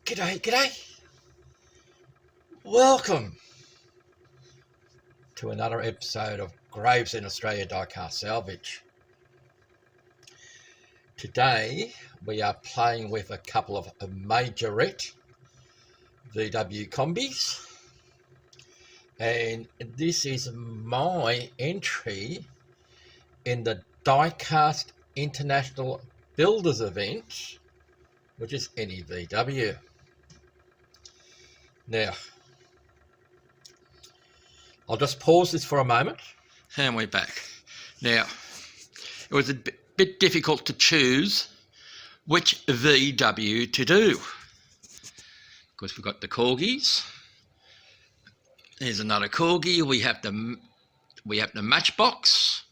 G'day. Welcome to another episode of Graves in Australia Diecast Salvage. Today we are playing with a couple of Majorette VW Kombis, and this is my entry in the Diecast International Builders event, which is any VW. Now, I'll just pause this for a moment. And we're back. Now, it was a bit difficult to choose which VW to do, because we've got the Corgis. Here's another Corgi. We have the Matchbox.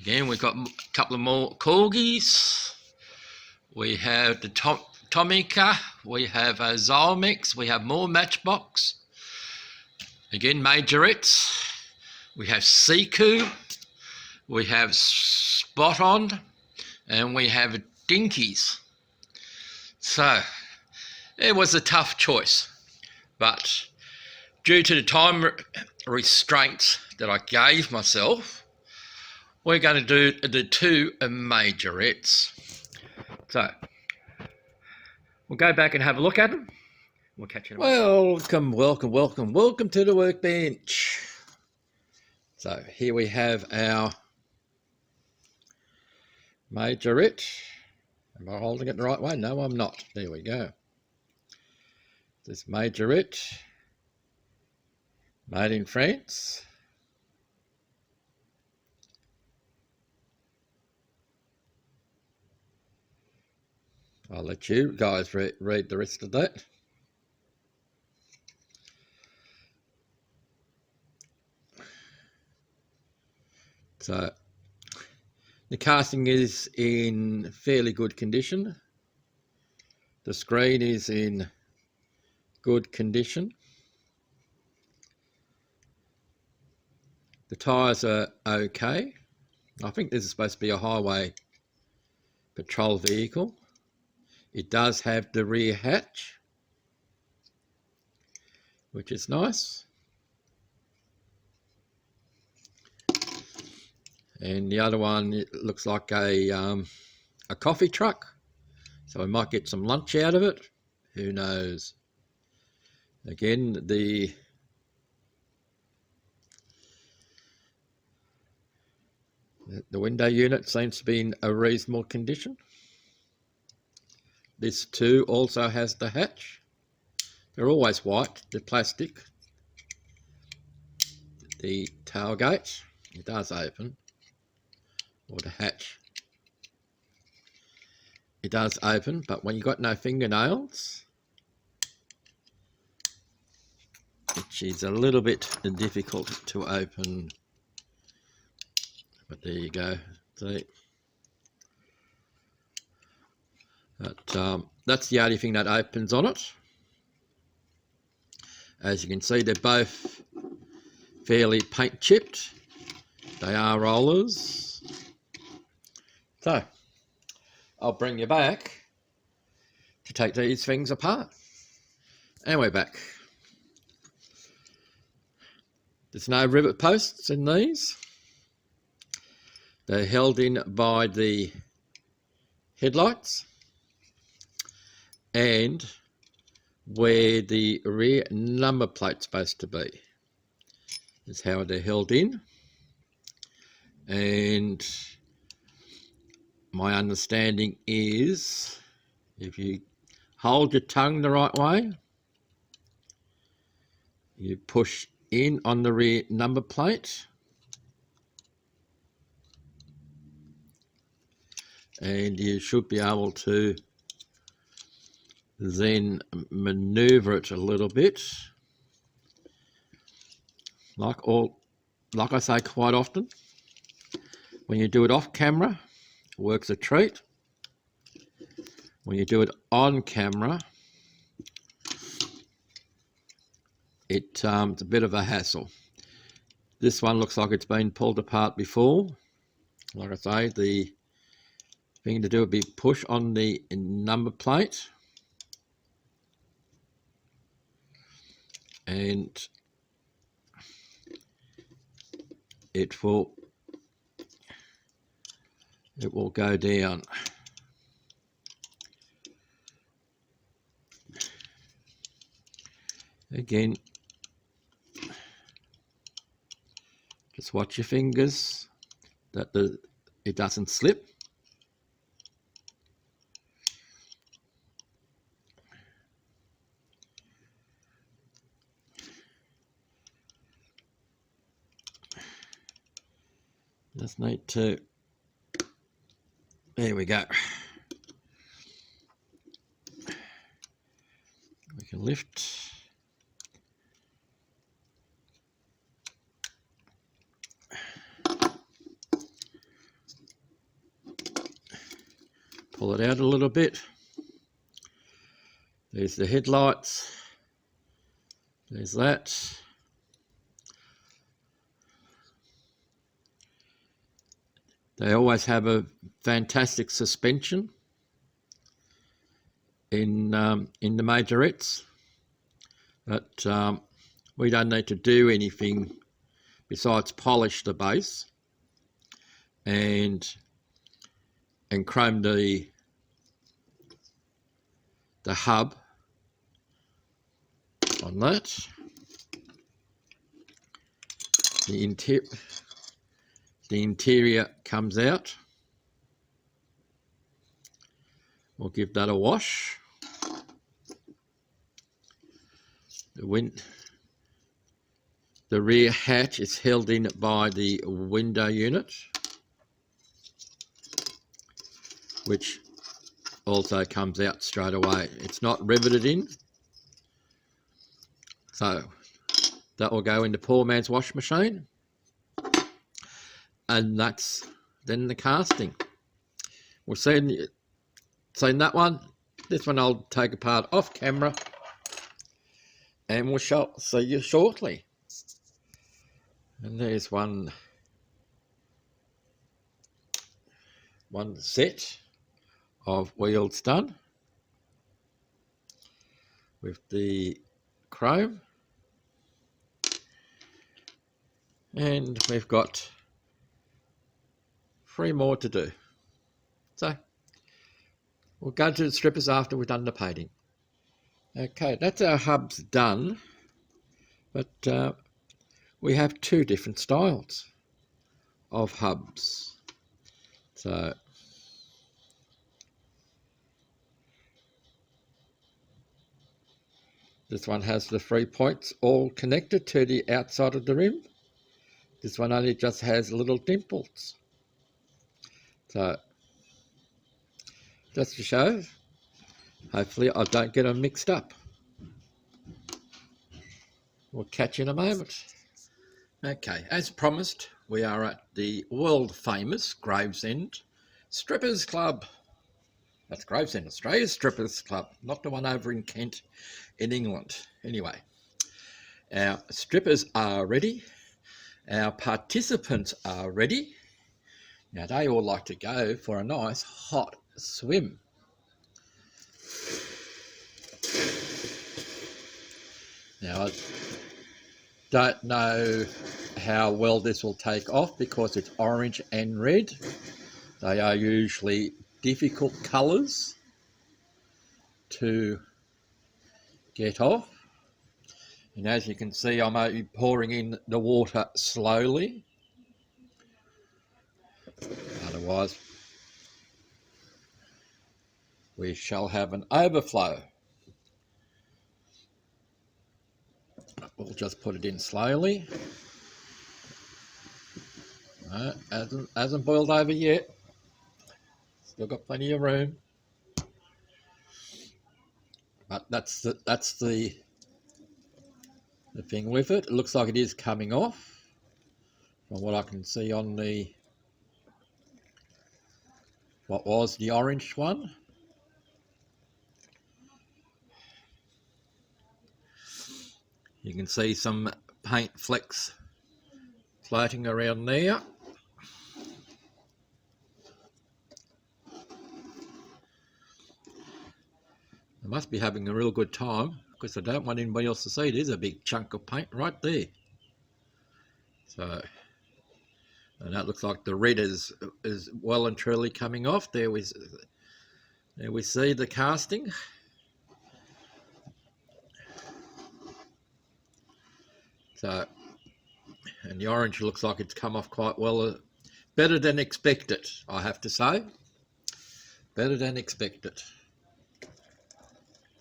Again, we've got a couple of more Corgis. We have the Tomica, we have a Zolmix, we have more Matchbox. Again, Majorettes. We have Siku, we have Spot On, and we have Dinkies. So, it was a tough choice, but due to the time restraints that I gave myself, we're going to do the two Majorettes. So, we'll go back and have a look at them. We'll catch you in a minute. Welcome to the workbench. So here we have our Majorette. Am I holding it the right way? No, I'm not. There we go. This Majorette, made in France. I'll let you guys read the rest of that. So, the casting is in fairly good condition. The screen is in good condition. The tyres are okay. I think this is supposed to be a highway patrol vehicle. It does have the rear hatch, which is nice. And the other one, it looks like a coffee truck. So we might get some lunch out of it. Who knows? Again, the window unit seems to be in a reasonable condition. This too also has the hatch. They're always white, the plastic. The tailgate, it does open, or the hatch. It does open, but when you've got no fingernails, which is a little bit difficult to open. But there you go. See? But that's the only thing that opens on it. As you can see, they're both fairly paint chipped. They are rollers. So, I'll bring you back to take these things apart. And we're back. There's no rivet posts in these. They're held in by the headlights and where the rear number plate's supposed to be is how they're held in. And my understanding is if you hold your tongue the right way, you push in on the rear number plate, and you should be able to then maneuver it a little bit. Like I say quite often, when you do it off camera, it works a treat. When you do it on camera, it's a bit of a hassle. This one looks like it's been pulled apart before. Like I say, the thing to do would be push on the number plate and it will go down. Again, just watch your fingers that it doesn't slip. Just need to, there we go. We can lift. Pull it out a little bit. There's the headlights. There's that. They always have a fantastic suspension in the Majorettes, but we don't need to do anything besides polish the base and chrome the hub on that. The interior comes out. We'll give that a wash. The rear hatch is held in by the window unit, which also comes out straight away. It's not riveted in, so that will go into poor man's wash machine, and that's then the casting. We'll see that one. This one I'll take apart off camera, and we shall see you shortly. And there's one set of wheels done with the chrome, and we've got 3 more to do. So we'll go to the strippers after we've done the painting. Okay, that's our hubs done, but we have 2 different styles of hubs. So this one has the 3 points all connected to the outside of the rim. This one only just has little dimples. So just to show, hopefully I don't get them mixed up. We'll catch you in a moment. Okay, as promised, we are at the world famous Gravesend Strippers Club. That's Gravesend, Australia's Strippers Club, not the one over in Kent in England. Anyway, our strippers are ready. Our participants are ready. Now they all like to go for a nice hot swim. Now I don't know how well this will take off because it's orange and red. They are usually difficult colours to get off. And as you can see, I'm only pouring in the water slowly. Otherwise, we shall have an overflow. We'll just put it in slowly. No, hasn't boiled over yet. Still got plenty of room. But that's the thing with it. It looks like it is coming off from what I can see on what was the orange one. You can see some paint flecks floating around there. They must be having a real good time because I don't want anybody else to see. There's a big chunk of paint right there. So, and that looks like the red is well and truly coming off. There we see the casting. So, and the orange looks like it's come off quite well. Better than expected, I have to say. Better than expected.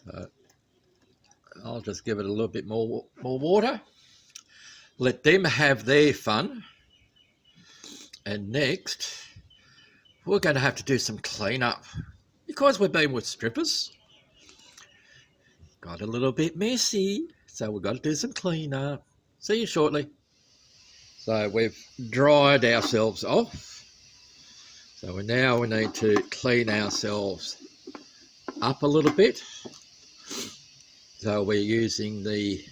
So, I'll just give it a little bit more water. Let them have their fun. And next, we're going to have to do some cleanup. Because we've been with strippers. Got a little bit messy. So we've got to do some cleanup. See you shortly. So we've dried ourselves off. So now we need to clean ourselves up a little bit. So we're using the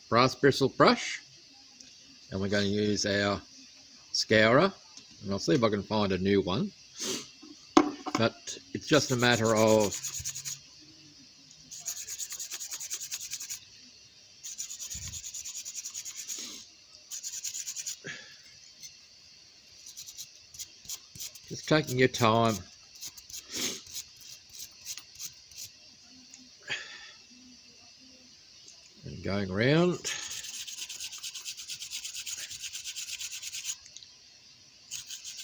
brass bristle brush. And we're going to use our scourer. And I'll see if I can find a new one. But it's just a matter of just taking your time. And going around.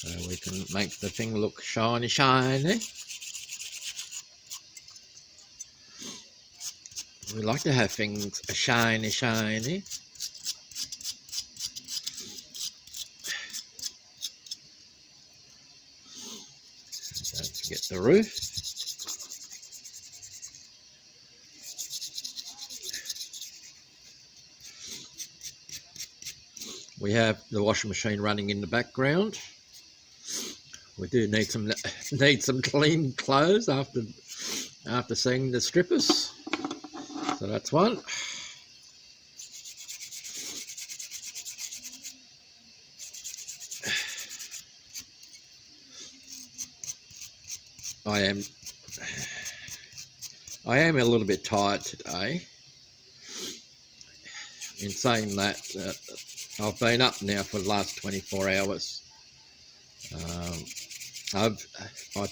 So we can make the thing look shiny, shiny. We like to have things shiny, shiny. Don't forget the roof. We have the washing machine running in the background. We do need some clean clothes after seeing the strippers. So that's one. I am a little bit tired today. In saying that, I've been up now for the last 24 hours. I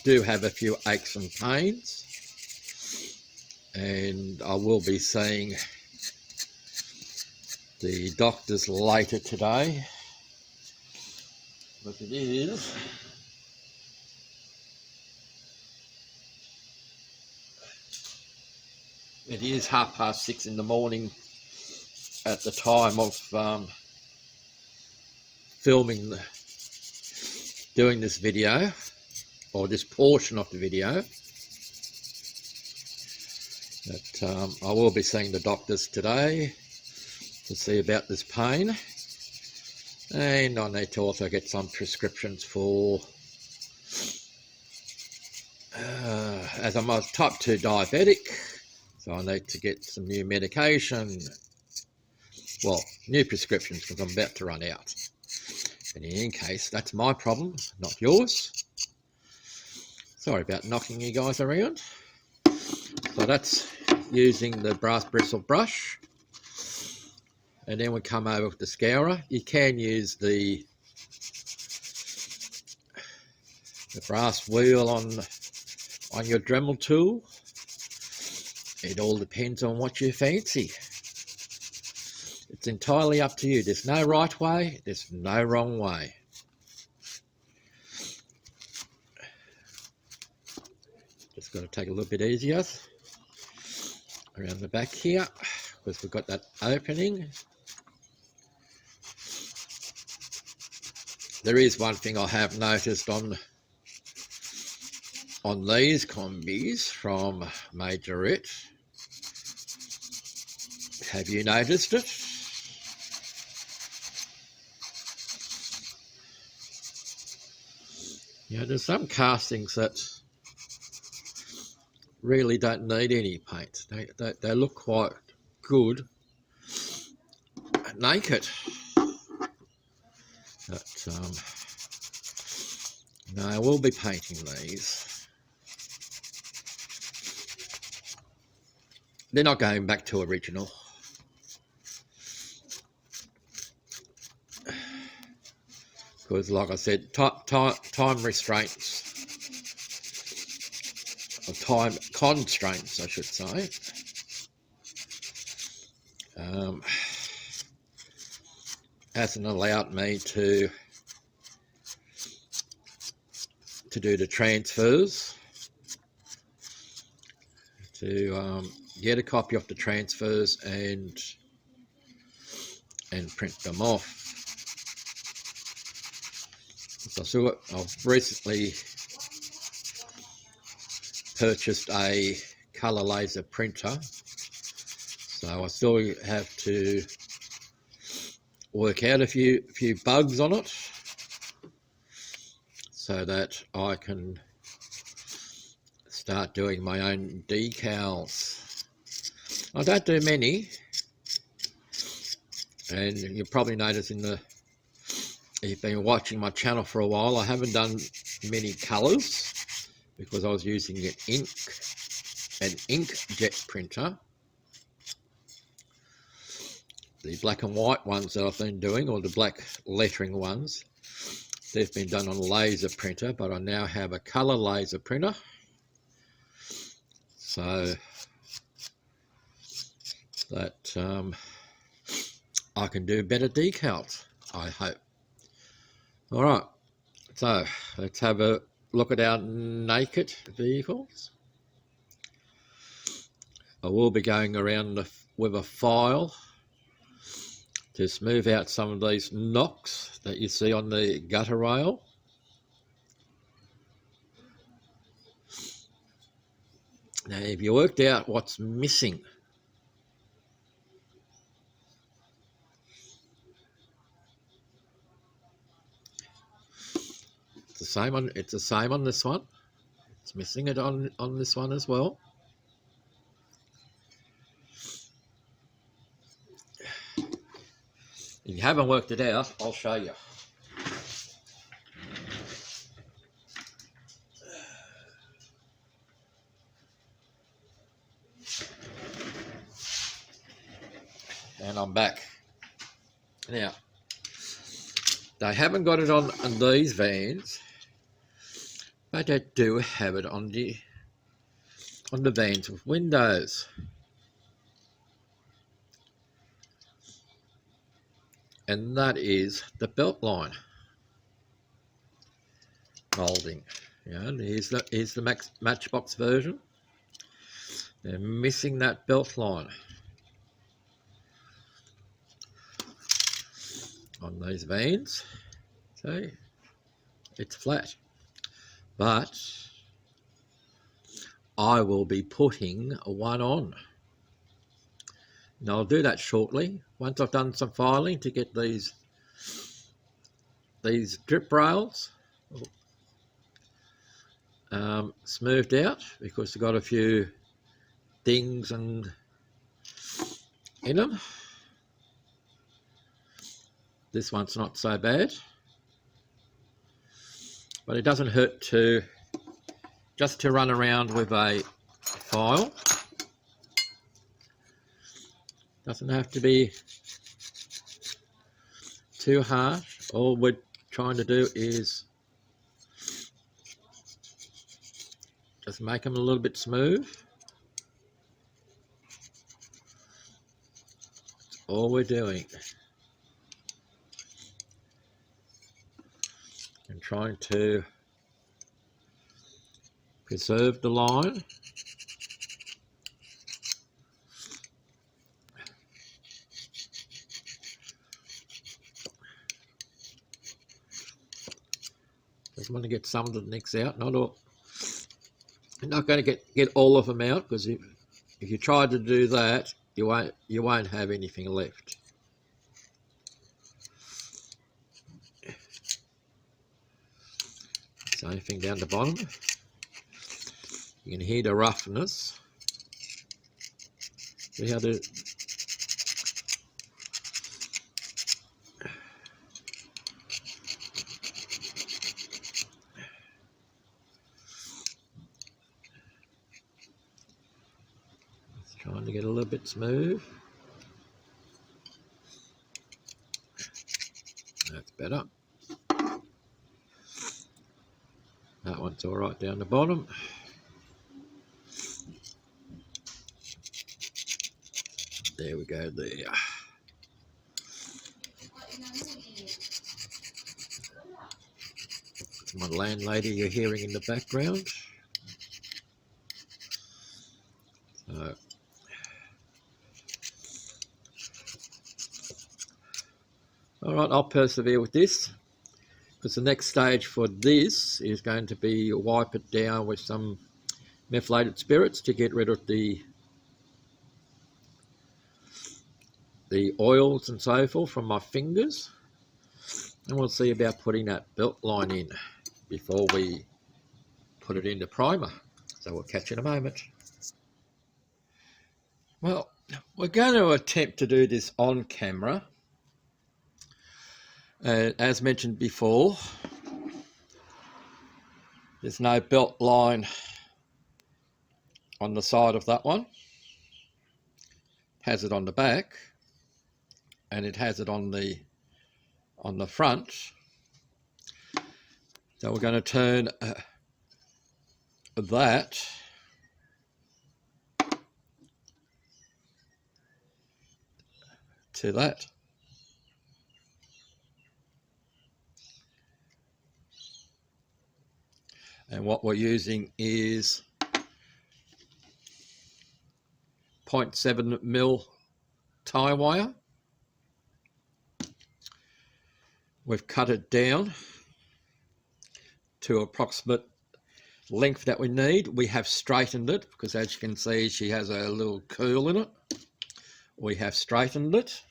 do have a few aches and pains, and I will be seeing the doctors later today. But it is It is 6:30 in the morning at the time of doing this video, or this portion of the video. But I will be seeing the doctors today to see about this pain, and I need to also get some prescriptions for, as I'm a type 2 diabetic, so I need to get some new medication, well, new prescriptions, because I'm about to run out. And in any case, that's my problem, not yours. Sorry about knocking you guys around. So that's using the brass bristle brush. And then we come over with the scourer. You can use the brass wheel on your Dremel tool. It all depends on what you fancy. It's entirely up to you. There's no right way, there's no wrong way. Just got to take a little bit easier around the back here, because we've got that opening. There is one thing I have noticed on these Kombis from Majorette. Have you noticed it? You know, there's some castings that really don't need any paint. They look quite good naked. But no, we'll be painting these. they're not going back to original. Because, like I said, time restraints, or time constraints, I should say, hasn't allowed me to do the transfers, to get a copy of the transfers and print them off. So I've recently purchased a colour laser printer, so I still have to work out a few bugs on it so that I can start doing my own decals. I don't do many, and you'll probably notice if you've been watching my channel for a while, I haven't done many colours because I was using an inkjet printer. The black and white ones that I've been doing, or the black lettering ones, they've been done on a laser printer, but I now have a colour laser printer. So that I can do better decals, I hope. All right, so let's have a look at our naked vehicles. I will be going around with a file to smooth out some of these knocks that you see on the gutter rail. Now, if you worked out what's missing, it's the same on this one. It's missing it on this one as well. If you haven't worked it out, I'll show you. And I'm back. Now, they haven't got it on these vans, but they do have it on the vans with windows. And that is the belt line moulding. And here's the Matchbox version. They're missing that belt line on these vans. So it's flat, but I will be putting one on. And I'll do that shortly once I've done some filing to get these drip rails smoothed out, because they've got a few dings in them. This one's not so bad, but it doesn't hurt just to run around with a file. Doesn't have to be too harsh. All we're trying to do is just make them a little bit smooth. That's all we're doing. And trying to preserve the line. Just want to get some of the nicks out, not all. I'm not going to get all of them out, because if you try to do that, you won't have anything left. Same thing down the bottom. You can hear the roughness. See how the Trying to get a little bit smooth. That's better. That one's all right down the bottom. There we go there. My landlady you're hearing in the background. So, all right, I'll persevere with this, because the next stage for this is going to be wipe it down with some methylated spirits to get rid of the oils and so forth from my fingers, and we'll see about putting that belt line in before we put it into primer. So we'll catch you in a moment. Well, we're going to attempt to do this on camera. As mentioned before, there's no belt line on the side of that one. It has it on the back, and it has it on the front. So we're going to turn that to that. And what we're using is 0.7mm tie wire. We've cut it down to approximate length that we need. We have straightened it because, as you can see, she has a little curl in it. We have straightened it,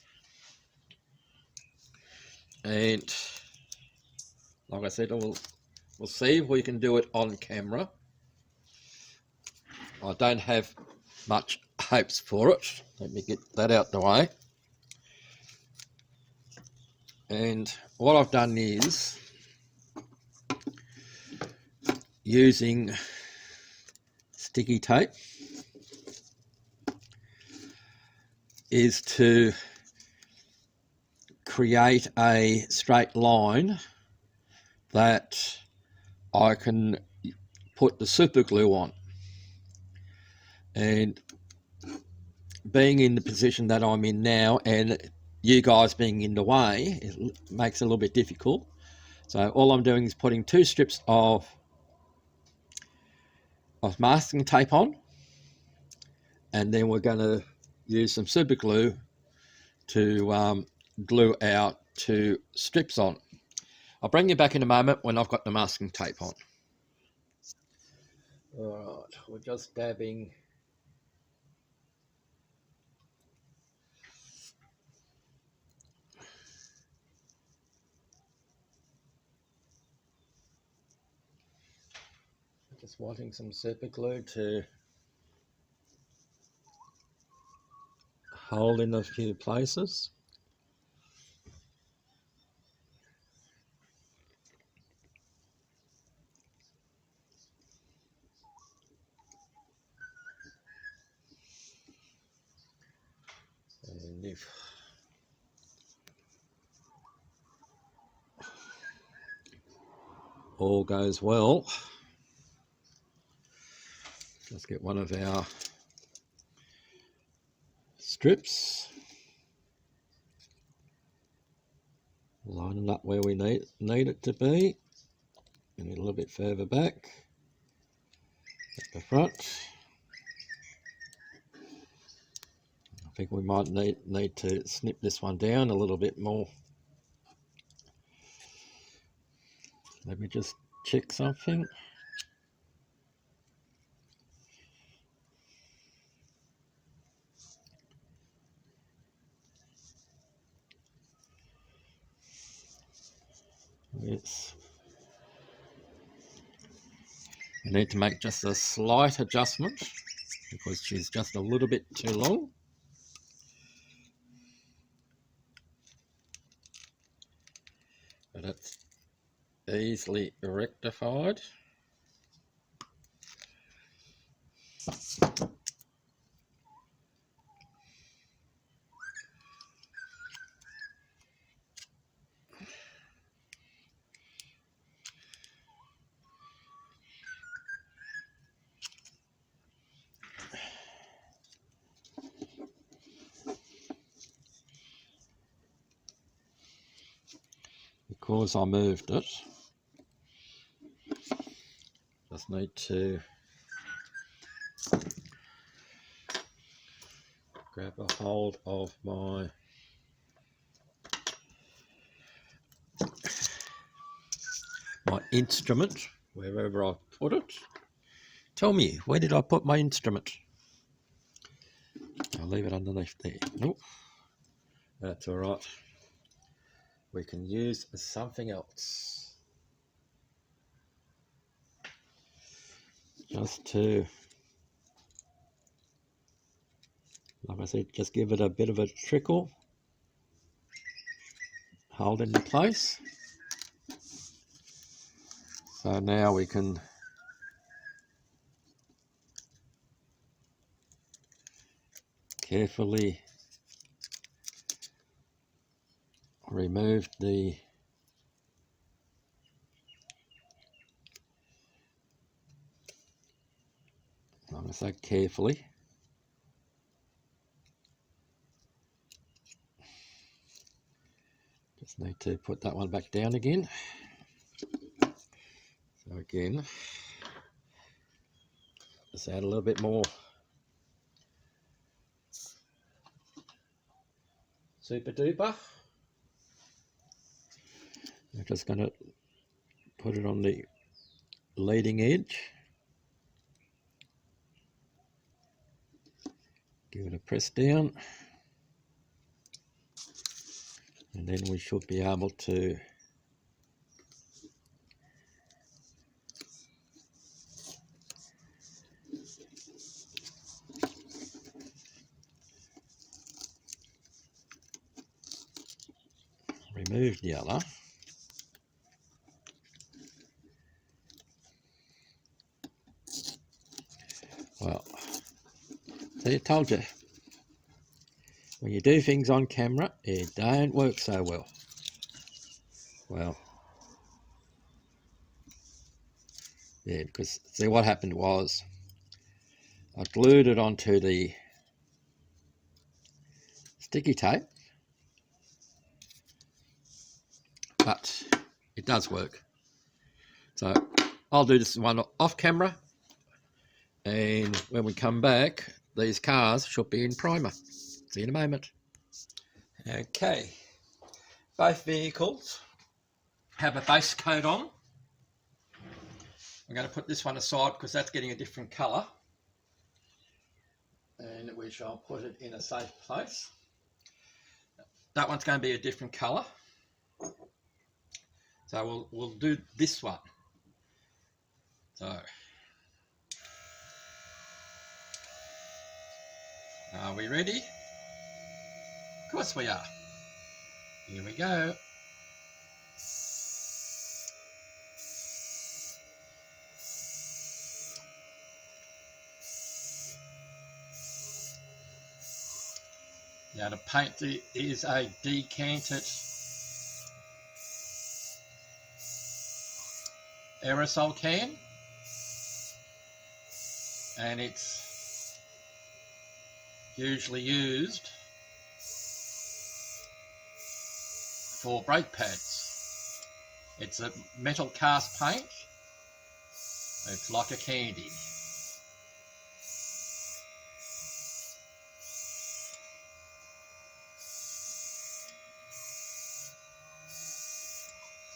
and like I said, we'll see if we can do it on camera. I don't have much hopes for it. Let me get that out the way. And what I've done is, using sticky tape, is to create a straight line that I can put the super glue on. And being in the position that I'm in now, and you guys being in the way, it makes it a little bit difficult. So all I'm doing is putting 2 strips of masking tape on, and then we're going to use some super glue to glue our 2 strips on. I'll bring you back in a moment when I've got the masking tape on. All right, we're just dabbing wanting some super glue to hold in a few places. And if all goes well, let's get one of our strips, line it up where we need it to be, and a little bit further back at the front. I think we might need to snip this one down a little bit more. Let me just check something. Yes. I need to make just a slight adjustment because she's just a little bit too long. But it's easily rectified. because I moved it, just need to grab a hold of my instrument, wherever I put it. Tell me, where did I put my instrument? I'll leave it underneath there. Nope, that's all right. We can use something else. Just to, like I said, just give it a bit of a trickle. Hold it in place. So now we can carefully remove the I'm going to say carefully. Just need to put that one back down again. So again, just add a little bit more super duper. I'm just going to put it on the leading edge. Give it a press down. And then we should be able to remove the other. Well, see, I told you, when you do things on camera, it don't work so well. Well, yeah, because see what happened was I glued it onto the sticky tape, but it does work. So I'll do this one off camera, and when we come back, these cars should be in primer. See you in a moment. Okay, both vehicles have a base coat on. I'm going to put this one aside because that's getting a different colour, and we shall put it in a safe place. That one's going to be a different colour, so we'll do this one. So are we ready? Of course we are. Here we go. Now the paint is a decanted aerosol can, and it's usually used for brake pads. It's a metal cast paint. It's like a candy.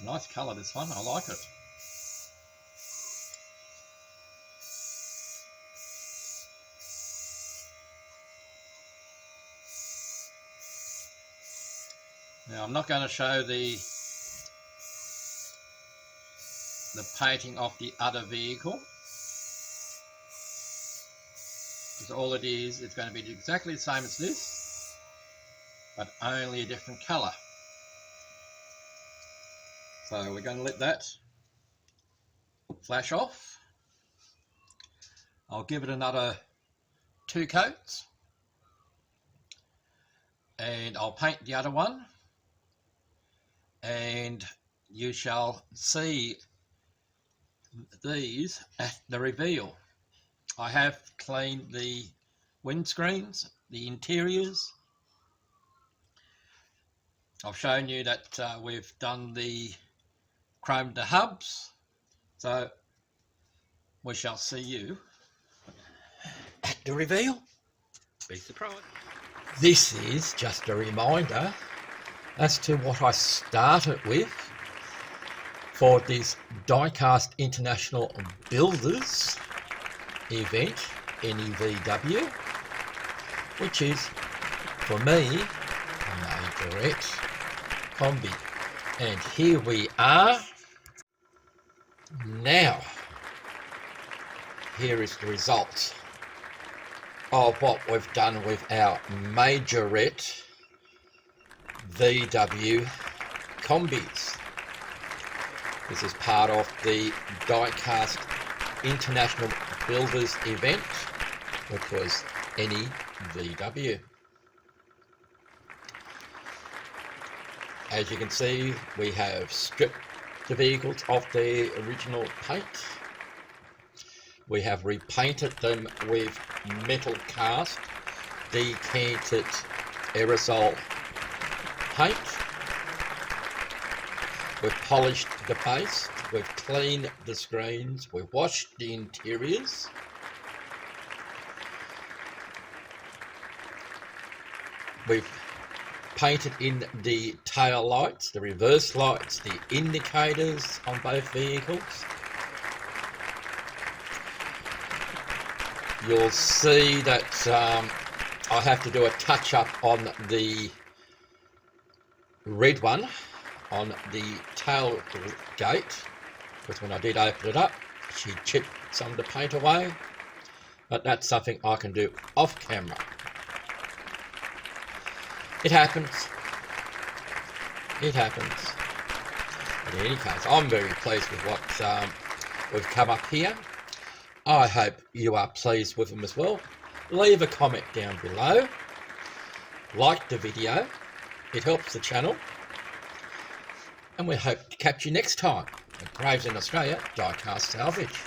Nice colour, this one, I like it. Now I'm not going to show the painting of the other vehicle, because all it is, it's going to be exactly the same as this, but only a different colour. So we're going to let that flash off. I'll give it another 2 coats, and I'll paint the other one, and you shall see these at the reveal. I have cleaned the windscreens, the interiors, I've shown you that we've done the chromed the hubs, so we shall see you at the reveal. Be surprised. This is just a reminder as to what I started with for this Diecast International Builders event, NEVW, which is, for me, a Majorette Kombi. And here we are. Now, here is the result of what we've done with our Majorette VW Kombis. This is part of the Diecast International Builders event, which was NEVW. As you can see, we have stripped the vehicles of their original paint. We have repainted them with metal cast, decanted aerosol paint. We've polished the base, we've cleaned the screens, we've washed the interiors. We've painted in the tail lights, the reverse lights, the indicators on both vehicles. You'll see that I have to do a touch-up on the red one on the tail gate, because when I did open it up, she chipped some of the paint away, but that's something I can do off camera. It happens. It happens. But in any case, I'm very pleased with what we've come up here. I hope you are pleased with them as well. Leave a comment down below. Like the video. It helps the channel. And we hope to catch you next time at Graves in Australia Diecast Salvage.